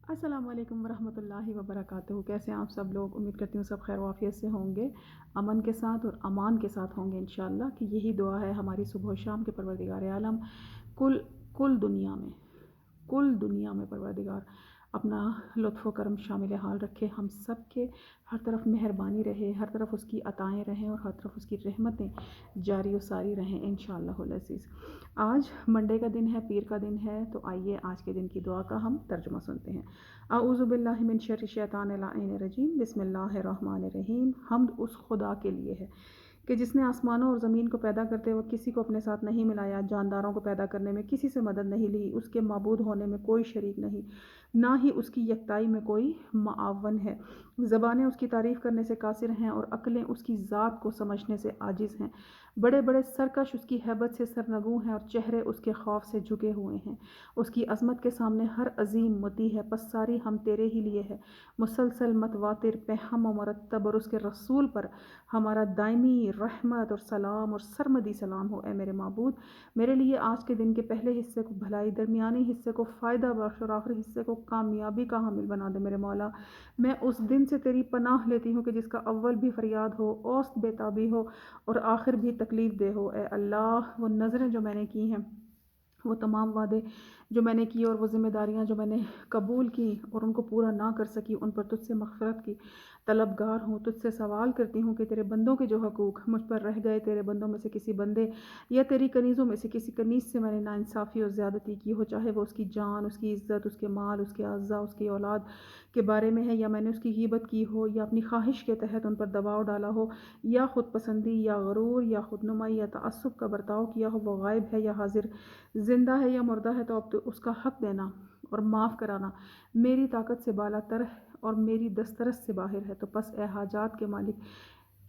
السلام علیکم ورحمۃ اللہ وبرکاتہ۔ کیسے ہیں آپ سب لوگ؟ امید کرتی ہوں سب خیر و عافیت سے ہوں گے، امن کے ساتھ اور امان کے ساتھ ہوں گے انشاءاللہ، کہ یہی دعا ہے ہماری صبح و شام کے پروردگار عالم کل کل دنیا میں پروردگار اپنا لطف و کرم شامل حال رکھے، ہم سب کے ہر طرف مہربانی رہے، ہر طرف اس کی عطائیں رہیں اور ہر طرف اس کی رحمتیں جاری و ساری رہیں انشاءاللہ العزیز۔ آج منڈے کا دن ہے، پیر کا دن ہے، تو آئیے آج کے دن کی دعا کا ہم ترجمہ سنتے ہیں۔ اعوذ باللہ من شر الشیطان اللعین الرجیم، بسم اللہ الرحمن الرحیم۔ حمد اس خدا کے لیے ہے کہ جس نے آسمانوں اور زمین کو پیدا کرتے وقت کسی کو اپنے ساتھ نہیں ملایا، جانداروں کو پیدا کرنے میں کسی سے مدد نہیں لی، اس کے معبود ہونے میں کوئی شریک نہیں، نہ ہی اس کی یکتائی میں کوئی معاون ہے۔ زبانیں اس کی تعریف کرنے سے قاصر ہیں اور عقلیں اس کی ذات کو سمجھنے سے عاجز ہیں۔ بڑے بڑے سرکش اس کی ہیبت سے سرنگوں ہیں اور چہرے اس کے خوف سے جھکے ہوئے ہیں۔ اس کی عظمت کے سامنے ہر عظیم مطیع ہے، پس ساری ہم تیرے ہی لیے ہے۔ مسلسل متواتر پہم و مرتب اور اس کے رسول پر ہمارا دائمی رحمت اور سلام اور سرمدی سلام ہو۔ اے میرے معبود، میرے لیے آج کے دن کے پہلے حصے کو بھلائی، درمیانی حصے کو فائدہ بخش اور آخری حصے کو کامیابی کا حامل بنا دے میرے مولا۔ میں اس دن سے تیری پناہ لیتی ہوں کہ جس کا اول بھی فریاد ہو، اوسط بے تابی ہو اور آخر بھی تکلیف دہ ہو۔ اے اللہ، وہ نظریں جو میں نے کی ہیں، وہ تمام وعدے جو میں نے کیے اور وہ ذمہ داریاں جو میں نے قبول کی اور ان کو پورا نہ کر سکی، ان پر تجھ سے مغفرت کی طلبگار ہوں۔ تجھ سے سوال کرتی ہوں کہ تیرے بندوں کے جو حقوق مجھ پر رہ گئے، تیرے بندوں میں سے کسی بندے یا تیری کنیزوں میں سے کسی کنیز سے میں نے ناانصافی اور زیادتی کی ہو، چاہے وہ اس کی جان، اس کی عزت، اس کے مال، اس کے اعضاء، اس کی اولاد کے بارے میں ہے، یا میں نے اس کی غیبت کی ہو یا اپنی خواہش کے تحت ان پر دباؤ ڈالا ہو، یا خود پسندی یا غرور یا خود نمائی یا تعصب کا برتاؤ کیا ہو، وہ غائب ہے یا حاضر، زندہ ہے یا مردہ ہے، تو اب تو اس کا حق دینا اور معاف کرانا میری طاقت سے بالا تر اور میری دسترس سے باہر ہے۔ تو پس اے حاجات کے مالک،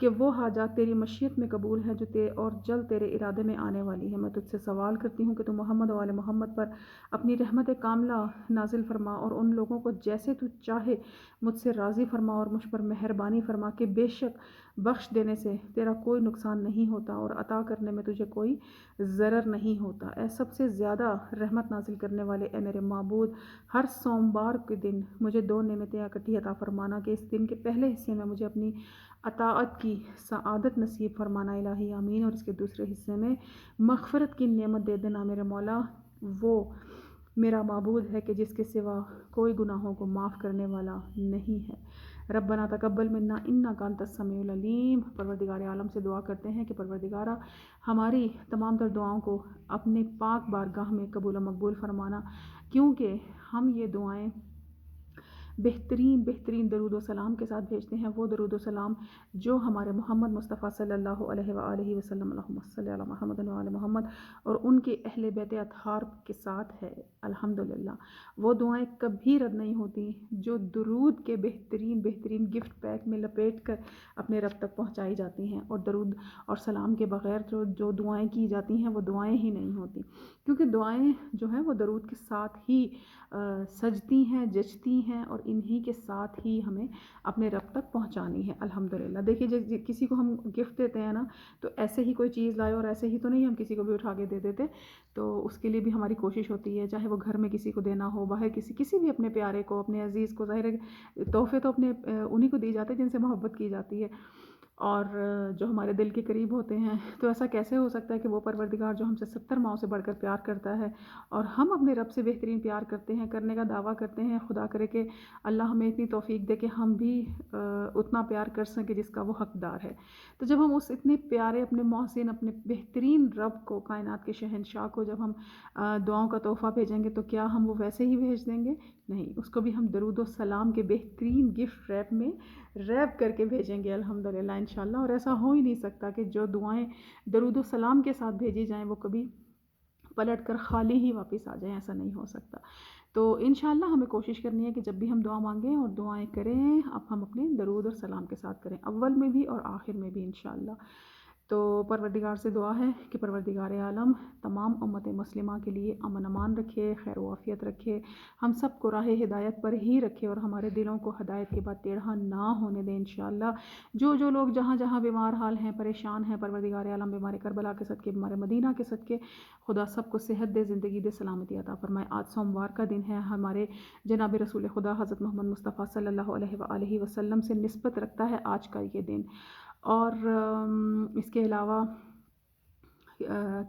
کہ وہ حاجات تیری مشیت میں قبول ہیں جو اور جلد تیرے ارادے میں آنے والی ہے۔ میں تجھ سے سوال کرتی ہوں کہ تو محمد و آل محمد پر اپنی رحمت کاملہ نازل فرما اور ان لوگوں کو جیسے تو چاہے مجھ سے راضی فرما اور مجھ پر مہربانی فرما، کہ بے شک بخش دینے سے تیرا کوئی نقصان نہیں ہوتا اور عطا کرنے میں تجھے کوئی ضرر نہیں ہوتا۔ اے سب سے زیادہ رحمت نازل کرنے والے، اے میرے معبود، ہر سوموار کے دن مجھے 2 نعمتیں اکٹھی عطا فرمانا، کہ اس دن کے پہلے حصے میں مجھے اپنی اطاعت کی سعادت نصیب فرمانا الہی آمین، اور اس کے دوسرے حصے میں مغفرت کی نعمت دے دینا میرے مولا۔ وہ میرا معبود ہے کہ جس کے سوا کوئی گناہوں کو معاف کرنے والا نہیں ہے۔ ربنا تقبل منا انک انت السمیع العلیم۔ پروردگار عالم سے دعا کرتے ہیں کہ پروردگارہ، ہماری تمام تر دعاؤں کو اپنے پاک بارگاہ میں قبول و مقبول فرمانا، کیونکہ ہم یہ دعائیں بہترین درود و سلام کے ساتھ بھیجتے ہیں، وہ درود و سلام جو ہمارے محمد مصطفیٰ صلی اللہ علیہ وآلہ وسلم، اللہم صلی علی محمد وآل محمد، اور ان کے اہل بیت اطہار کے ساتھ ہے الحمدللہ۔ وہ دعائیں کبھی رد نہیں ہوتی جو درود کے بہترین گفٹ پیک میں لپیٹ کر اپنے رب تک پہنچائی جاتی ہیں، اور درود اور سلام کے بغیر جو دعائیں کی جاتی ہیں وہ دعائیں ہی نہیں ہوتی، کیونکہ دعائیں جو ہیں وہ درود کے ساتھ ہی سجتی ہیں، جچتی ہیں، اور انہی کے ساتھ ہی ہمیں اپنے رب تک پہنچانی ہے الحمدللہ۔ دیکھیے، جب کسی کو ہم گفٹ دیتے ہیں نا، تو ایسے ہی کوئی چیز لائے اور ایسے ہی تو نہیں ہم کسی کو بھی اٹھا کے دے دیتے، تو اس کے لیے بھی ہماری کوشش ہوتی ہے، چاہے وہ گھر میں کسی کو دینا ہو، باہر کسی بھی اپنے پیارے کو، اپنے عزیز کو، ظاہر ہے تحفے تو اپنے انہی کو دی جاتے ہیں جن سے محبت کی جاتی ہے، اور جو ہمارے دل کے قریب ہوتے ہیں۔ تو ایسا کیسے ہو سکتا ہے کہ وہ پروردگار جو ہم سے 70 ماؤں سے بڑھ کر پیار کرتا ہے، اور ہم اپنے رب سے بہترین پیار کرتے ہیں، کرنے کا دعویٰ کرتے ہیں، خدا کرے کہ اللہ ہمیں اتنی توفیق دے کہ ہم بھی اتنا پیار کر سکیں جس کا وہ حقدار ہے۔ تو جب ہم اس اتنے پیارے، اپنے محسن، اپنے بہترین رب کو، کائنات کے شہنشاہ کو، جب ہم دعاؤں کا تحفہ بھیجیں گے، تو کیا ہم وہ ویسے ہی بھیج دیں گے؟ نہیں، اس کو بھی ہم درود و سلام کے بہترین گفٹ ریپ میں ریپ کر کے بھیجیں گے الحمدللہ انشاءاللہ۔ اور ایسا ہو ہی نہیں سکتا کہ جو دعائیں درود و سلام کے ساتھ بھیجی جائیں وہ کبھی پلٹ کر خالی ہی واپس آ جائیں، ایسا نہیں ہو سکتا۔ تو انشاءاللہ ہمیں کوشش کرنی ہے کہ جب بھی ہم دعا مانگیں اور دعائیں کریں، اب ہم اپنے درود اور سلام کے ساتھ کریں، اول میں بھی اور آخر میں بھی انشاءاللہ۔ تو پروردگار سے دعا ہے کہ پروردگار عالم تمام امت مسلمہ کے لیے امن امان رکھے، خیر و عافیت رکھے، ہم سب کو راہ ہدایت پر ہی رکھے اور ہمارے دلوں کو ہدایت کے بعد ٹیڑھا نہ ہونے دیں انشاءاللہ۔ جو لوگ جہاں جہاں بیمار حال ہیں، پریشان ہیں، پروردگار عالم بیمار کربلا کے صدقے، بیمار مدینہ کے صدقے خدا سب کو صحت دے، زندگی دے، سلامتی عطا فرمائے۔ آج سوموار کا دن ہے، ہمارے جناب رسول خدا حضرت محمد مصطفیٰ صلی اللہ علیہ وآلہ وسلم سے نسبت رکھتا ہے آج کا یہ دن۔ اور اس کے علاوہ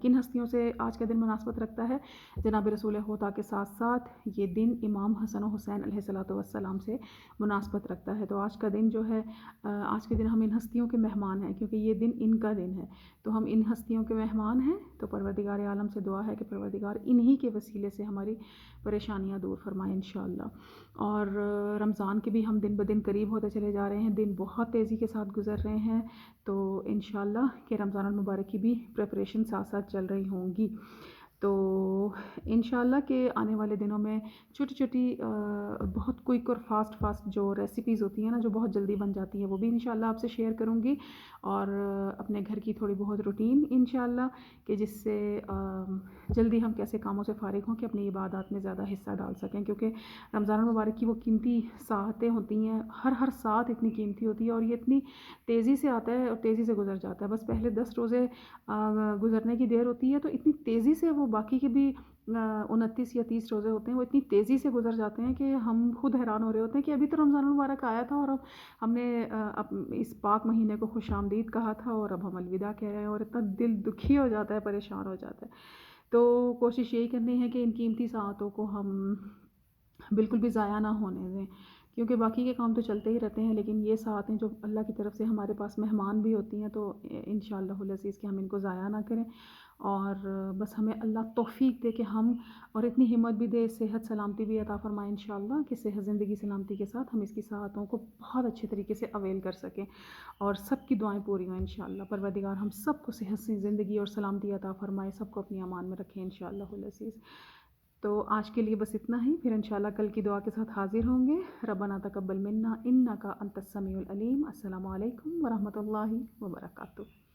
کن ہستیوں سے آج کا دن مناسبت رکھتا ہے؟ جناب رسول خدا کے ساتھ ساتھ یہ دن امام حسن و حسین علیہ الصلوۃ والسلام سے مناسبت رکھتا ہے۔ تو آج کا دن جو ہے، آج کے دن ہم ان ہستیوں کے مہمان ہیں، کیونکہ یہ دن ان کا دن ہے، تو ہم ان ہستیوں کے مہمان ہیں۔ تو پروردگار عالم سے دعا ہے کہ پروردگار انہی کے وسیلے سے ہماری پریشانیاں دور فرمائے انشاءاللہ۔ اور رمضان کے بھی ہم دن بدن قریب ہوتے چلے جا رہے ہیں، دن بہت تیزی کے ساتھ گزر رہے ہیں، تو انشاءاللہ کہ رمضان المبارک کی بھی پریپریشن ساتھ ساتھ چل رہی ہوں گی۔ تو انشاءاللہ کہ آنے والے دنوں میں چھوٹی چھوٹی بہت کوئک اور فاسٹ جو ریسیپیز ہوتی ہیں نا، جو بہت جلدی بن جاتی ہیں، وہ بھی انشاءاللہ آپ سے شیئر کروں گی، اور اپنے گھر کی تھوڑی بہت روٹین انشاءاللہ کہ جس سے جلدی ہم کیسے کاموں سے فارغ ہوں کہ اپنی عبادات میں زیادہ حصہ ڈال سکیں، کیونکہ رمضان المبارک کی وہ قیمتی ساعتیں ہوتی ہیں، ہر ساعت اتنی قیمتی ہوتی ہے، اور یہ اتنی تیزی سے آتا ہے اور تیزی سے گزر جاتا ہے۔ بس پہلے 10 روزے گزرنے کی دیر ہوتی ہے، تو اتنی تیزی سے وہ باقی کے بھی 29 یا 30 روزے ہوتے ہیں، وہ اتنی تیزی سے گزر جاتے ہیں کہ ہم خود حیران ہو رہے ہوتے ہیں کہ ابھی تو رمضان المبارک آیا تھا، اور اب ہم نے اس پاک مہینے کو خوش آمدید کہا تھا، اور اب ہم الوداع کہہ رہے ہیں، اور اتنا دل دکھی ہو جاتا ہے، پریشان ہو جاتا ہے۔ تو کوشش یہی کرنی ہے کہ ان قیمتی ساعتوں کو ہم بالکل بھی ضائع نہ ہونے دیں، کیونکہ باقی کے کام تو چلتے ہی رہتے ہیں، لیکن یہ ساعتیں جو اللہ کی طرف سے ہمارے پاس مہمان بھی ہوتی ہیں، تو انشاءاللہ العزیز کہ ہم ان کو ضائع نہ کریں، اور بس ہمیں اللہ توفیق دے کہ ہم، اور اتنی ہمت بھی دے، صحت سلامتی بھی عطا فرمائے انشاءاللہ کہ صحت زندگی سلامتی کے ساتھ ہم اس کی ساعتوں کو بہت اچھے طریقے سے اویل کر سکیں، اور سب کی دعائیں پوری ہوں انشاءاللہ۔ پروردگار ہم سب کو صحت سی زندگی اور سلامتی عطا فرمائے، سب کو اپنی امان میں رکھیں انشاءاللہ العزیز۔ تو آج کے لیے بس اتنا ہی، پھر انشاءاللہ کل کی دعا کے ساتھ حاضر ہوں گے۔ ربنا تقبل منا انک انت السمیع العلیم۔ السلام علیکم ورحمۃ اللہ وبرکاتہ۔